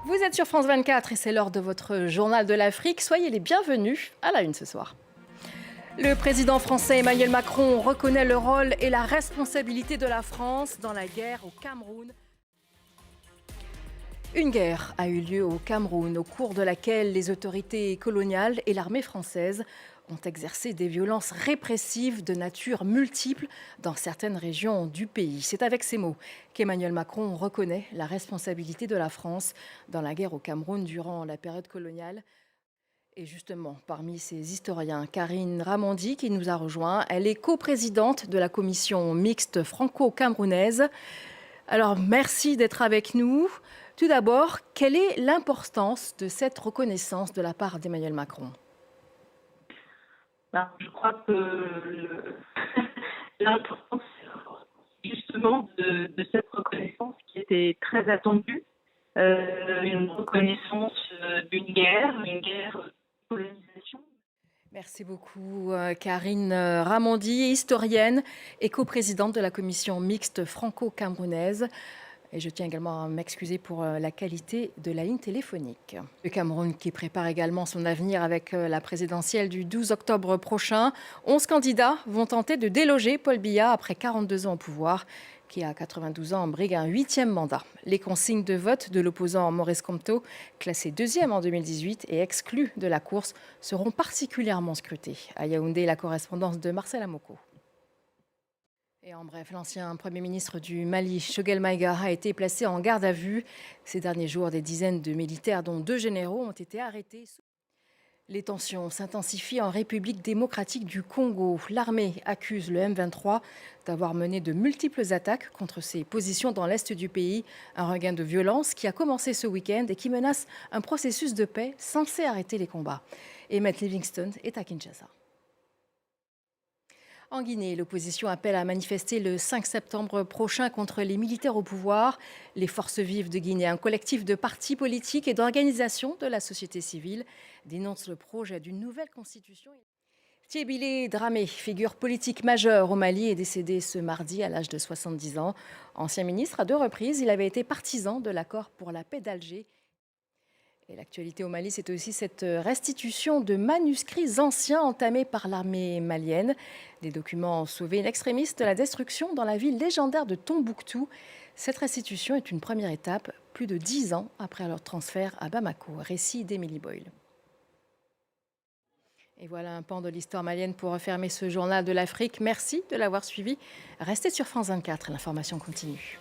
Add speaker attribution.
Speaker 1: Vous êtes sur France 24 et c'est l'heure de votre journal de l'Afrique. Soyez les bienvenus à la une ce soir. Le président français Emmanuel Macron reconnaît le rôle et la responsabilité de la France dans la guerre au Cameroun. Une guerre a eu lieu au Cameroun, au cours de laquelle les autorités coloniales et l'armée française ont exercé des violences répressives de nature multiple dans certaines régions du pays. C'est avec ces mots qu'Emmanuel Macron reconnaît la responsabilité de la France dans la guerre au Cameroun durant la période coloniale. Et justement, parmi ces historiens, Karine Ramondi qui nous a rejoint, elle est coprésidente de la commission mixte franco-camerounaise. Alors, merci d'être avec nous. Tout d'abord, quelle est l'importance de cette reconnaissance de la part d'Emmanuel Macron ?
Speaker 2: Je crois que l'importance justement de cette reconnaissance qui était très attendue, une reconnaissance d'une guerre, une guerre de colonisation.
Speaker 1: Merci beaucoup, Karine Ramondi, historienne et coprésidente de la commission mixte franco-camerounaise. Et je tiens également à m'excuser pour la qualité de la ligne téléphonique. Le Cameroun qui prépare également son avenir avec la présidentielle du 12 octobre prochain. 11 candidats vont tenter de déloger Paul Biya après 42 ans au pouvoir, qui à 92 ans brigue un 8e mandat. Les consignes de vote de l'opposant Maurice Kamto, classé 2e en 2018 et exclu de la course, seront particulièrement scrutées. À Yaoundé, la correspondance de Marcel Amoko. Et en bref, l'ancien Premier ministre du Mali, Choguel Maïga, a été placé en garde à vue. Ces derniers jours, des dizaines de militaires, dont 2 généraux, ont été arrêtés. Les tensions s'intensifient en République démocratique du Congo. L'armée accuse le M23 d'avoir mené de multiples attaques contre ses positions dans l'est du pays. Un regain de violence qui a commencé ce week-end et qui menace un processus de paix censé arrêter les combats. Emmett Livingston est à Kinshasa. En Guinée, l'opposition appelle à manifester le 5 septembre prochain contre les militaires au pouvoir. Les Forces vives de Guinée, un collectif de partis politiques et d'organisations de la société civile, dénoncent le projet d'une nouvelle constitution. Tchébile Dramé, figure politique majeure au Mali, est décédé ce mardi à l'âge de 70 ans. Ancien ministre à 2 reprises, il avait été partisan de l'accord pour la paix d'Alger. Et l'actualité au Mali, c'est aussi cette restitution de manuscrits anciens entamés par l'armée malienne. Des documents sauvés in extremis de la destruction dans la ville légendaire de Tombouctou. Cette restitution est une première étape, plus de 10 ans après leur transfert à Bamako. Récit d'Émilie Boyle. Et voilà un pan de l'histoire malienne pour refermer ce journal de l'Afrique. Merci de l'avoir suivi. Restez sur France 24, l'information continue.